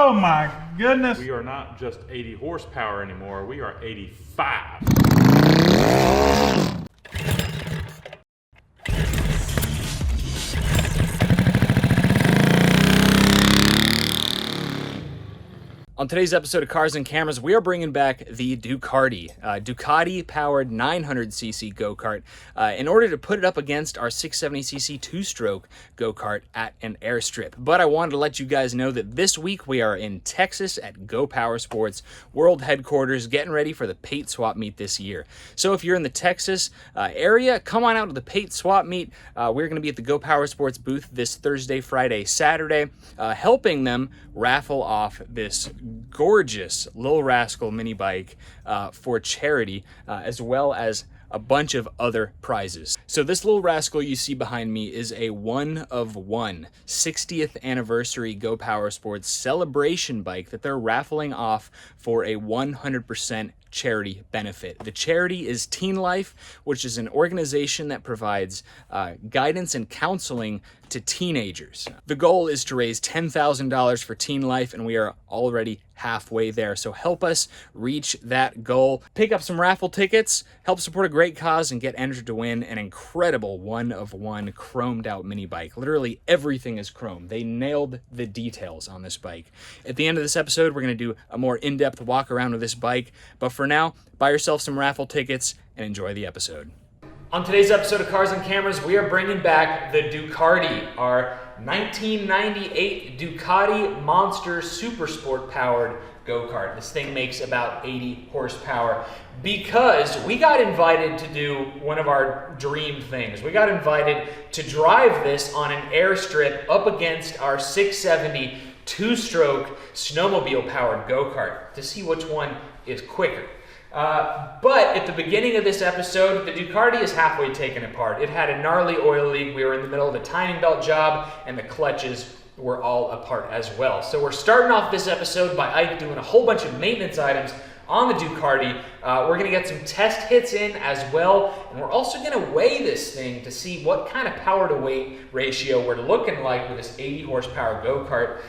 Oh my goodness. We are not just 80 horsepower anymore, we are 85. On today's episode of Cars and Cameras, we are bringing back the Ducarti, Ducati-powered 900cc go-kart, in order to put it up against our 670cc two-stroke go-kart at an airstrip. But I wanted to let you guys know that this week we are in Texas at Go Power Sports World Headquarters, getting ready for the Pate Swap Meet this year. So if you're in the Texas area, come on out to the Pate Swap Meet. We're going to be at the Go Power Sports booth this Thursday, Friday, Saturday, helping them raffle off this gorgeous Lil Rascal mini bike for charity, as well as a bunch of other prizes. So this Lil Rascal you see behind me is a 1-of-1 60th anniversary Go Power Sports celebration bike that they're raffling off for a 100% charity benefit. The charity is Teen Life, which is an organization that provides guidance and counseling to teenagers. The goal is to raise $10,000 for Teen Life, and we are already halfway there. So help us reach that goal. Pick up some raffle tickets, help support a great cause, and get entered to win an incredible 1-of-1 chromed out mini bike. Literally everything is chrome. They nailed the details on this bike. At the end of this episode, we're going to do a more in-depth walk around of this bike. But for now, buy yourself some raffle tickets and enjoy the episode. On today's episode of Cars and Cameras, we are bringing back the Ducarti, our 1998 Ducati Monster Super Sport powered go-kart. This thing makes about 80 horsepower because we got invited to do one of our dream things. We got invited to drive this on an airstrip up against our 670 two-stroke snowmobile powered go-kart to see which one is quicker. But at the beginning of this episode, the Ducarti is halfway taken apart. It had a gnarly oil leak. We were in the middle of a timing belt job, and the clutches were all apart as well. So we're starting off this episode by Ike doing a whole bunch of maintenance items on the Ducarti. We're gonna get some test hits in as well, and we're also gonna weigh this thing to see what kind of power to weight ratio we're looking like with this 80 horsepower go-kart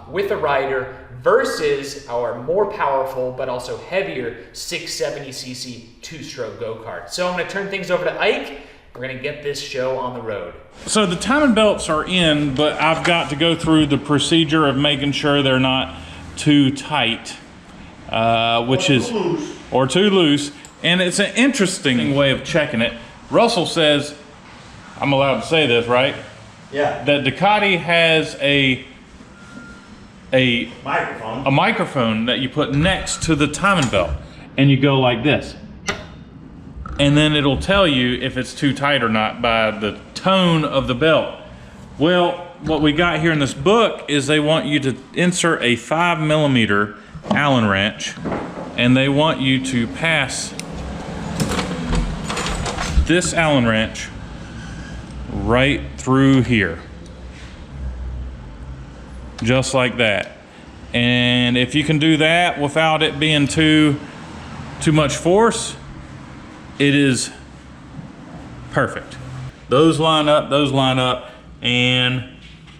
with a rider versus our more powerful but also heavier 670cc two-stroke go-kart. So I'm gonna turn things over to Ike. We're gonna get this show on the road. So the timing belts are in, but I've got to go through the procedure of making sure they're not too tight. Or too loose, and it's an interesting way of checking it. Russell says, I'm allowed to say this, right? Yeah. That Ducati has a microphone that you put next to the timing belt, and you go like this, and then it'll tell you if it's too tight or not by the tone of the belt. Well, what we got here in this book is they want you to insert a 5mm Allen wrench, and they want you to pass this Allen wrench right through here, just like that. And if you can do that without it being too much force, it is perfect. Those line up, and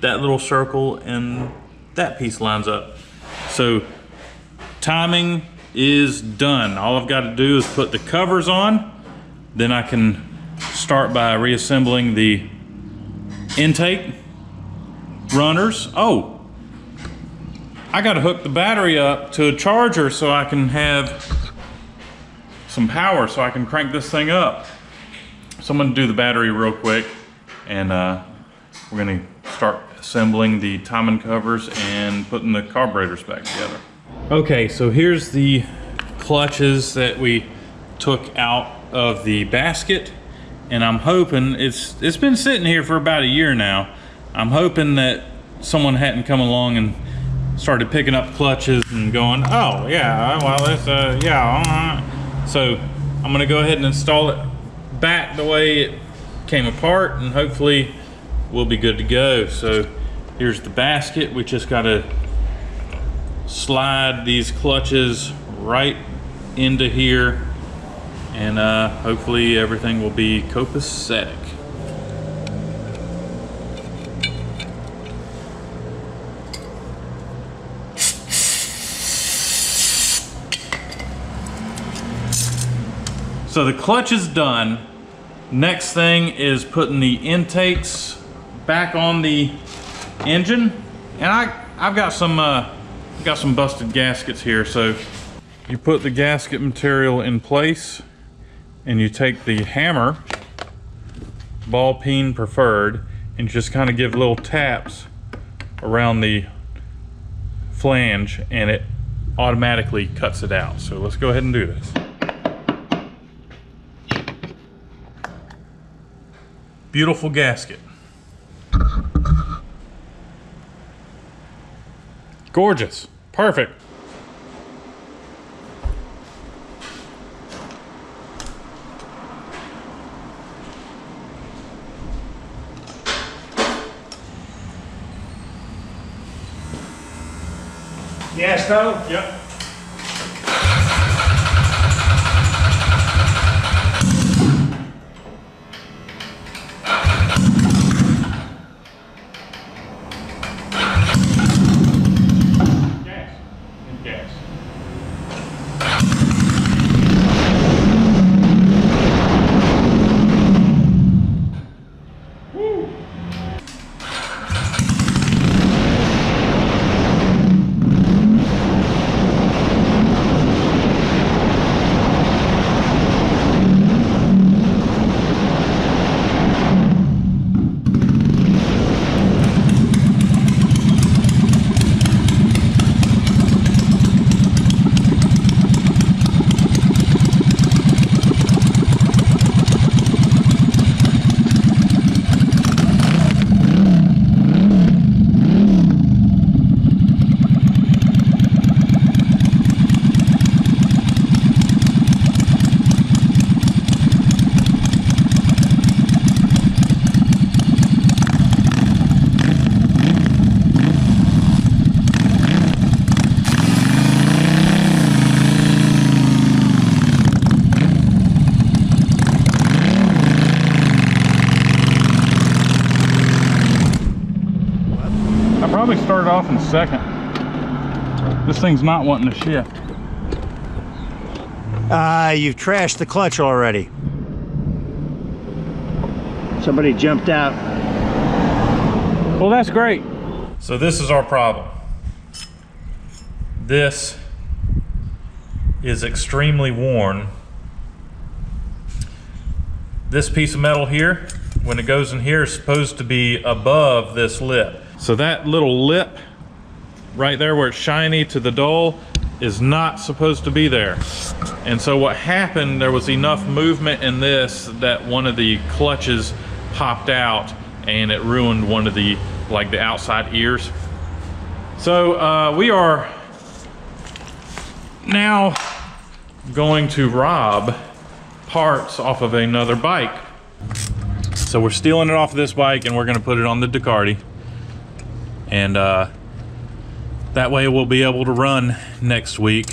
that little circle and that piece lines up. So timing is done. All I've got to do is put the covers on, then I can start by reassembling the intake runners. Oh, I got to hook the battery up to a charger so I can have some power so I can crank this thing up. So I'm going to do the battery real quick, and we're going to start assembling the timing covers and putting the carburetors back together. Okay, so here's the clutches that we took out of the basket, and I'm hoping it's been sitting here for about a year now. I'm hoping that someone hadn't come along and started picking up clutches and going, oh yeah, well it's yeah. So I'm gonna go ahead and install it back the way it came apart, and hopefully we'll be good to go. So here's the basket. We just gotta slide these clutches right into here, and hopefully everything will be copacetic. So the clutch is done. Next thing is putting the intakes back on the engine. And I've got some busted gaskets here. So you put the gasket material in place and you take the hammer, ball peen preferred, and just kind of give little taps around the flange and it automatically cuts it out. So let's go ahead and do this. Beautiful gasket. Gorgeous. Perfect. Gas stove? Yep. Probably started off in second. This thing's not wanting to shift. You've trashed the clutch already. Somebody jumped out. Well, that's great. So this is our problem. This is extremely worn. This piece of metal here, when it goes in here, is supposed to be above this lip. So that little lip right there where it's shiny to the dull is not supposed to be there. And so what happened, there was enough movement in this that one of the clutches popped out and it ruined one of the, like the outside ears. So we are now going to rob parts off of another bike. So we're stealing it off of this bike and we're gonna put it on the Ducarti. And that way we'll be able to run next week.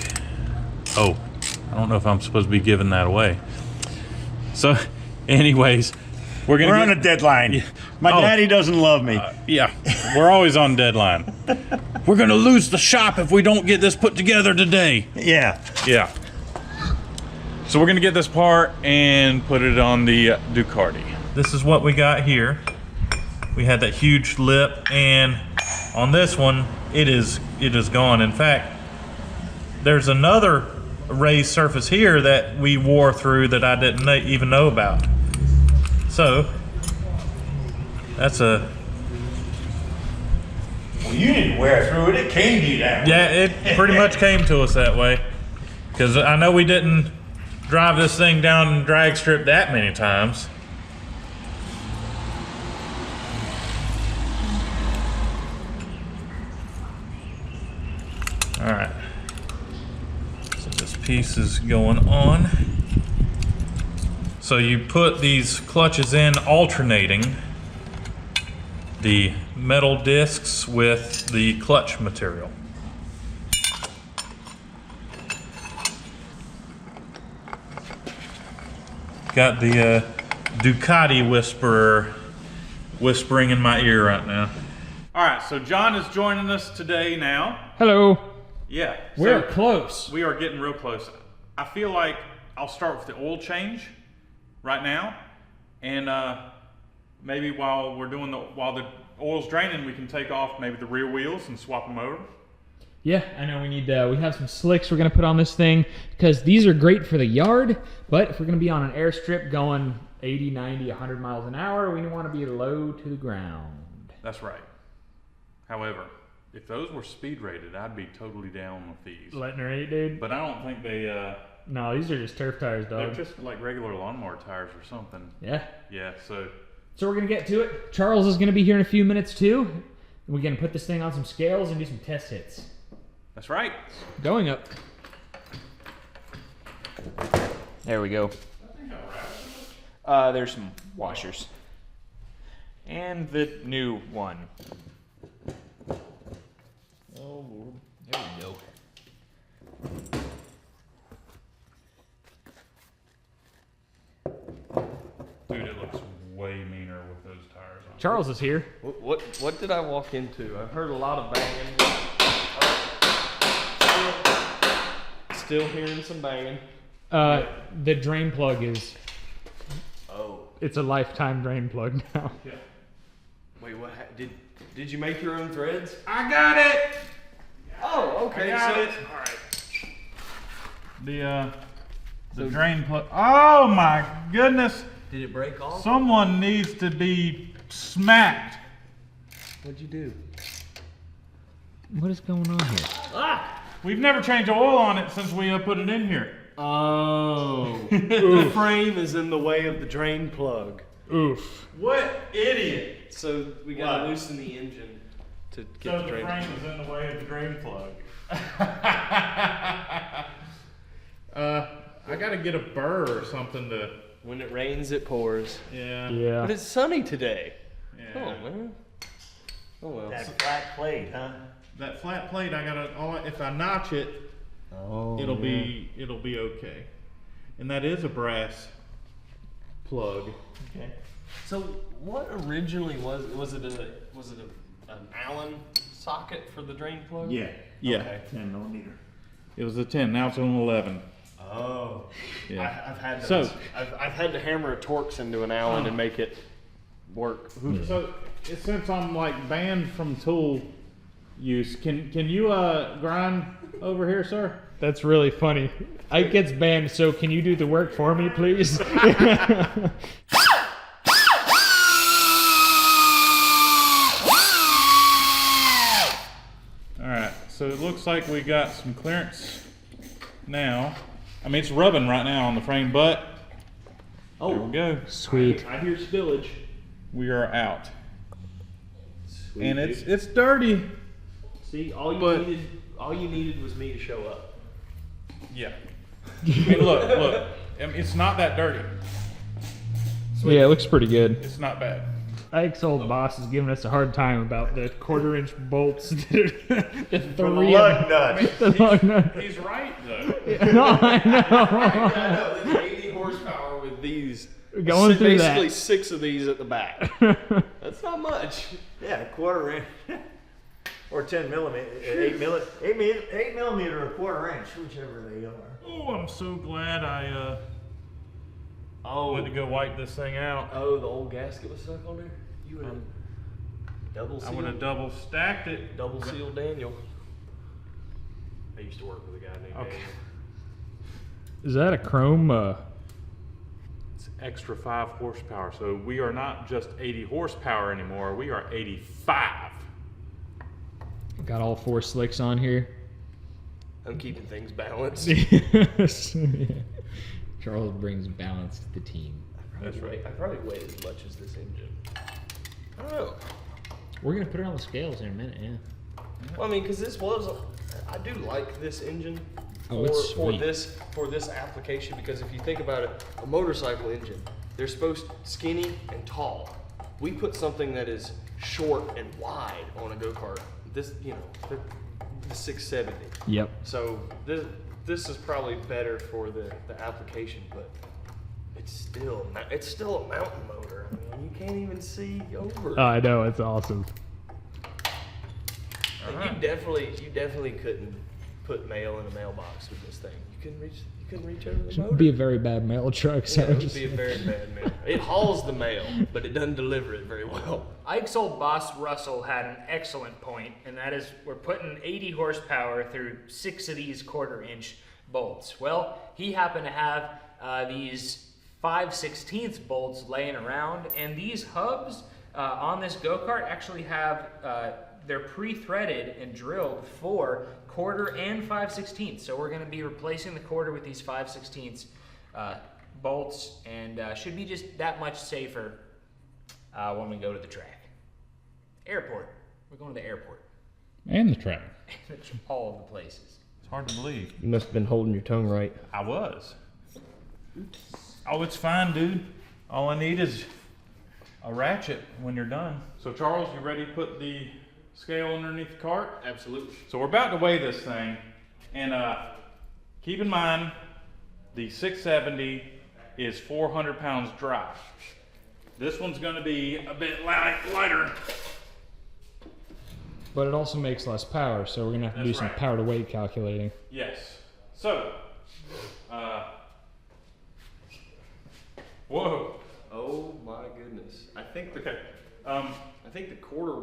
Oh, I don't know if I'm supposed to be giving that away. So anyways, we're on a deadline. Yeah. My daddy doesn't love me. Yeah, we're always on deadline. We're gonna lose the shop if we don't get this put together today. Yeah. Yeah. So we're gonna get this part and put it on the Ducarti. This is what we got here. We had that huge lip, and on this one, it is gone. In fact, there's another raised surface here that we wore through that I didn't even know about. So that's a. Well, you didn't wear through it. It came to you that way. Yeah, it pretty much came to us that way. Because I know we didn't drive this thing down drag strip that many times. All right, so this piece is going on. So you put these clutches in alternating the metal discs with the clutch material. Got the Ducati whisperer whispering in my ear right now. All right, so John is joining us today now. Hello. Yeah. We're so close. We are getting real close. I feel like I'll start with the oil change right now, and maybe while the oil's draining, we can take off maybe the rear wheels and swap them over. Yeah, I know we need, we have some slicks we're gonna put on this thing because these are great for the yard, but if we're gonna be on an airstrip going 80, 90, 100 miles an hour, we want to be low to the ground. That's right. However, if those were speed rated, I'd be totally down with these. Letting her eat, dude. But I don't think they, no, these are just turf tires, dog. they're just like regular lawnmower tires or something. Yeah. Yeah, so we're gonna get to it. Charles is gonna be here in a few minutes too. We're gonna put this thing on some scales and do some test hits. that's right. Going up. There we go. There's some washers. And the new one. Oh, Lord. There we go. Dude, it looks way meaner with those tires on. Charles is here. What did I walk into? I heard a lot of banging. Still hearing some banging. The drain plug is... Oh. It's a lifetime drain plug now. Yeah. Wait, what? Did you make your own threads? I got it! Oh, okay. I got so it. All right. The drain plug. Oh my goodness! did it break off? Someone needs to be smacked. What'd you do? What is going on here? Ah! We've never changed oil on it since we put it in here. Oh. The frame is in the way of the drain plug. Oof. What idiot! So we gotta What? loosen the engine to get So the the drain frame plug. is in the way of the drain plug. I gotta get a burr or something to. When it rains, it pours. Yeah. Yeah. But it's sunny today. Yeah. Come on, man. Oh well. That flat plate, huh? That flat plate, I gotta. If I notch it, it'll be okay. And that is a brass plug. Okay. So what originally was it an Allen socket for the drain plug? Yeah. Yeah. Okay. 10 millimeter. It was a 10. Now it's an 11. Oh. Yeah. I've had to. So- I've had to hammer a Torx into an Allen and make it work. So since I'm like banned from tool use, can you grind over here, sir? That's really funny. Ike gets banned, so can you do the work for me, please? All right. So it looks like we got some clearance now. I mean, it's rubbing right now on the frame, but there we go. Sweet. I hear spillage. We are out. Sweet, And dude. it's dirty. See, all you needed was me to show up. Yeah. I mean, look. I mean, it's not that dirty. Yeah, it looks pretty good. It's not bad. Ike's old boss is giving us a hard time about the 1/4-inch bolts. The From the three lug nut. the lug nut. He's right though. No, I know. I know, there's 80 horsepower with these. Going through basically that. 6 of these at the back. That's not much. Yeah, 1/4 inch. Or 10 millimeter, 8 millimeter or 1/4 inch, whichever they are. Oh, I'm so glad I Oh, went to go wipe this thing out. oh, the old gasket was stuck on there. You would have double I sealed. would have double stacked it. Double sealed Daniel. I used to work with a guy named Okay. Daniel. Is that a chrome? It's extra 5 horsepower. So we are not just 80 horsepower anymore. We are 85. Got all 4 slicks on here. I'm keeping things balanced. Charles brings balance to the team. That's right. I probably weigh as much as this engine. I don't know. We're gonna put it on the scales in a minute. Yeah. Well, I mean, because this was, I do like this engine Oh, it's for sweet. this application. Because if you think about it, a motorcycle engine, they're supposed skinny and tall. We put something that is short and wide on a go-kart. This, you know, the 670. Yep. So this is probably better for the application, but it's still a mountain motor. I mean, you can't even see over. I know, it's awesome. You definitely couldn't put mail in a mailbox with this thing. You couldn't couldn't reach over the It'd motor. be a very bad mail truck. So Yeah, it would just- be a very bad mail. It hauls the mail, but it doesn't deliver it very well. Ike's old boss Russell had an excellent point, and that is we're putting 80 horsepower through 6 of these 1/4-inch bolts. Well, he happened to have these 5/16 bolts laying around, and these hubs on this go-kart actually have they're pre-threaded and drilled for 1/4 and 5/16. So we're going to be replacing the 1/4 with these 5/16 bolts, and should be just that much safer when we go to the track. Airport. We're going to the airport. And the track. All of the places. It's hard to believe. You must have been holding your tongue right. I was. Oh, it's fine, dude. All I need is a ratchet when you're done. So Charles, you ready to put the scale underneath the cart? Absolutely. So we're about to weigh this thing, and keep in mind the 670 is 400 pounds dry. This one's going to be a bit lighter. But it also makes less power, so we're gonna have to do That's some right. power to weight calculating. Yes. So, whoa. Oh my goodness. I think the Okay. corner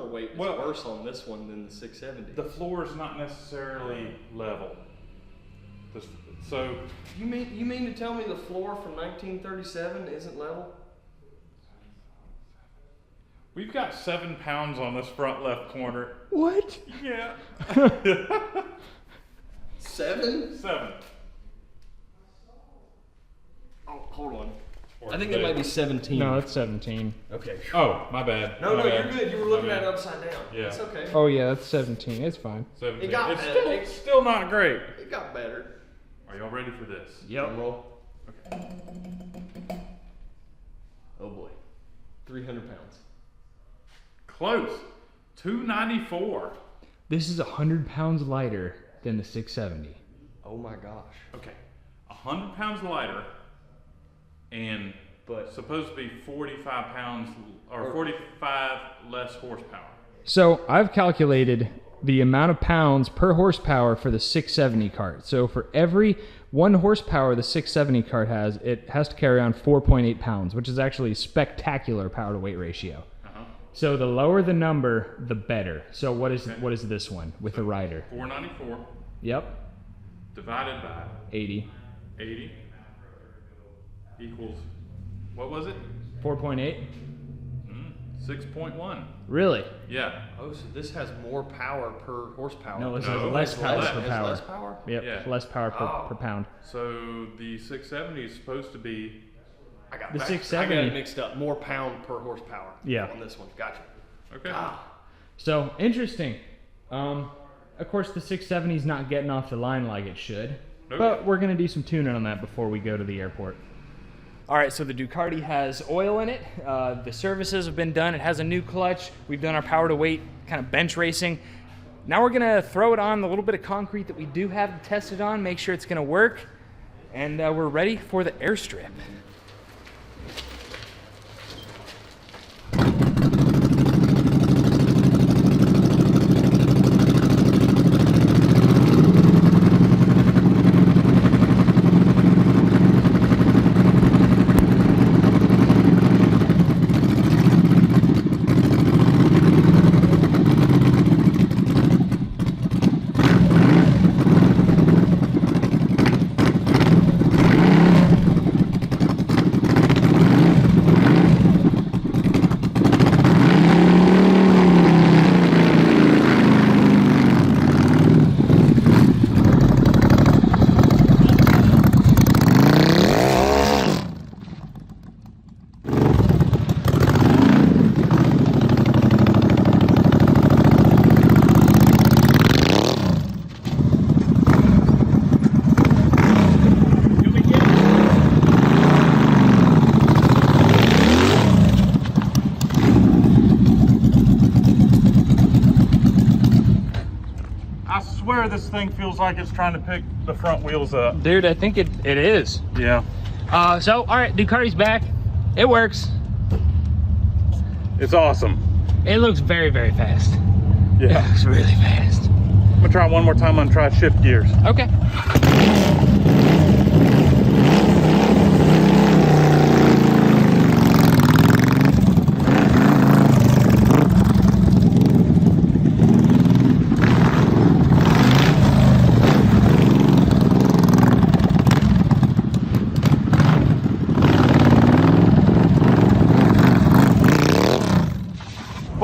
weight is Well- worse on this one than the 670. The floor is not necessarily level. So, You mean to tell me the floor from 1937 isn't level? we've got 7 pounds on this front left corner. What? Yeah. 7? 7. Oh, hold on. I think it might be 17. No, it's 17. Okay. Oh, my bad. No, My you're bad. good. You were My looking bad. at it upside down. Yeah. It's okay. Oh yeah, that's 17. It's fine. 17. It got It's better. still not great. It got better. Are y'all ready for this? Drum roll. Oh boy. 300 pounds. Close. 294. This is 100 pounds lighter than the 670. Oh my gosh. Okay. 100 pounds lighter and But supposed to be 45 pounds or 45 less horsepower. So I've calculated the amount of pounds per horsepower for the 670 cart. So for every 1 horsepower the 670 cart has, it has to carry on 4.8 pounds, which is actually a spectacular power to weight ratio. So the lower the number, the better. So what is this one with the rider? 494 Yep, divided by 80. 80 equals, what was it? 4.8? 6.1. Really? Yeah. oh, so this has more power per horsepower. No, this No, has less it's power less. per It has power. less power? Yep, Yeah. less power per pound. So the 670 is supposed to be, I got The back- 670 I got it mixed up. More pound per horsepower. Yeah. On this one. Gotcha. okay. So interesting. Of course, the 670 is not getting off the line like it should, Nope. but we're gonna do some tuning on that before we go to the airport. All right, so the Ducardi has oil in it. The services have been done. It has a new clutch. We've done our power to weight kind of bench racing. Now we're gonna throw it on the little bit of concrete that we do have to test it on, make sure it's gonna work, and we're ready for the airstrip. I swear this thing feels like it's trying to pick the front wheels up. Dude, I think it is. Yeah. So, all right, Ducardi's back. It works. It's awesome. It looks very, very fast. It Yeah. looks really fast. I'm gonna try one more time and try shift gears. Okay.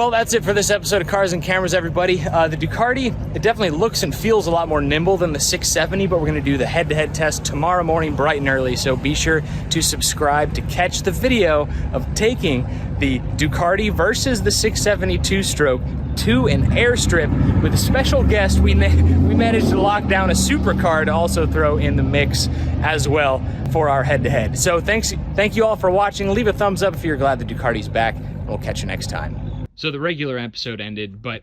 Well, that's it for this episode of Cars and Cameras, everybody. The Ducati, it definitely looks and feels a lot more nimble than the 670, but we're gonna do the head-to-head test tomorrow morning bright and early, so be sure to subscribe to catch the video of taking the Ducati versus the 670 two-stroke to an airstrip with a special guest. We managed to lock down a supercar to also throw in the mix as well for our head-to-head. So thank you all for watching. Leave a thumbs up if you're glad the Ducati's back, and we'll catch you next time. So the regular episode ended, but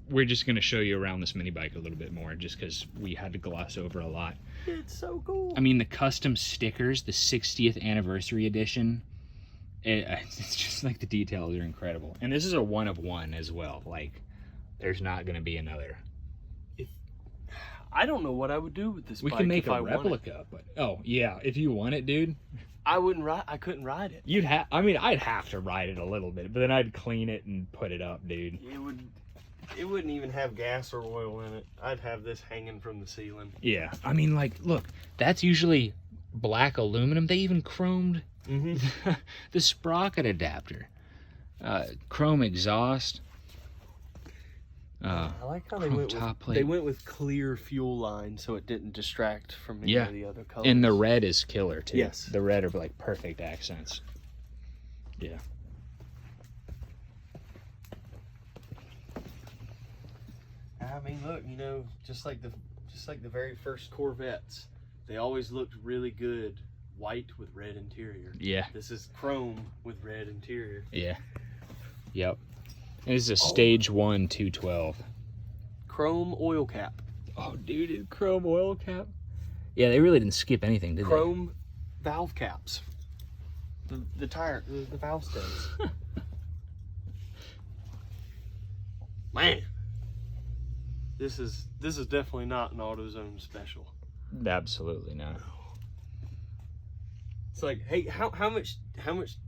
we're just gonna show you around this mini bike a little bit more just because we had to gloss over a lot. It's so cool. I mean, the custom stickers, the 60th anniversary edition, it's just like the details are incredible. And this is a one of one as well. Like, there's not gonna be another. I don't know what I would do with this We bike. can make if a I wanted. replica, but oh yeah, if you want it, dude. I wouldn't ride. I couldn't ride it. You'd have. I mean, I'd have to ride it a little bit, but then I'd clean it and put it up, dude. It wouldn't even have gas or oil in it. I'd have this hanging from the ceiling. Yeah, I mean, like, look, that's usually black aluminum. They even chromed the sprocket adapter, chrome exhaust. I like how they went with clear fuel lines so it didn't distract from any of the other colors. And the red is killer too. Yes. The red are like perfect accents. Yeah. I mean, look, you know, just like the very first Corvettes, they always looked really good, white with red interior. Yeah. This is chrome with red interior. Yeah. Yep. This is a stage 1 212. Chrome oil cap. Oh, dude, it's chrome oil cap. Yeah, they really didn't skip anything, did Chrome valve caps. The tire, the valve stems. Man, this is definitely not an AutoZone special. they? Absolutely not. It's like, hey, how much,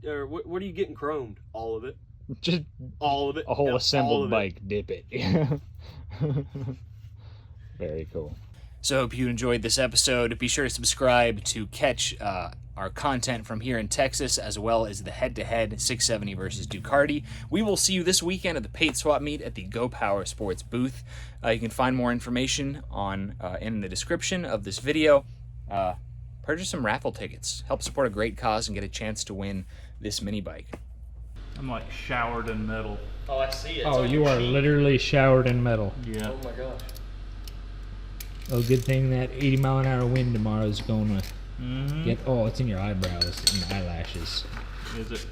or what are you getting chromed? All of it. Just All of it. a whole Yeah, all assembled of it. bike, dip it. Very cool. So I hope you enjoyed this episode. Be sure to subscribe to catch our content from here in Texas, as well as the head-to-head 670 versus Ducarti. We will see you this weekend at the Paint Swap Meet at the Go Power Sports booth. You can find more information on in the description of this video. Purchase some raffle tickets. Help support a great cause and get a chance to win this mini bike. I'm like showered in metal. Oh, I see it. Oh, you are literally showered in metal. Yeah. Oh my gosh. Oh, good thing that 80-mile-an-hour wind tomorrow is going to get. Oh, it's in your eyebrows and eyelashes. Is it?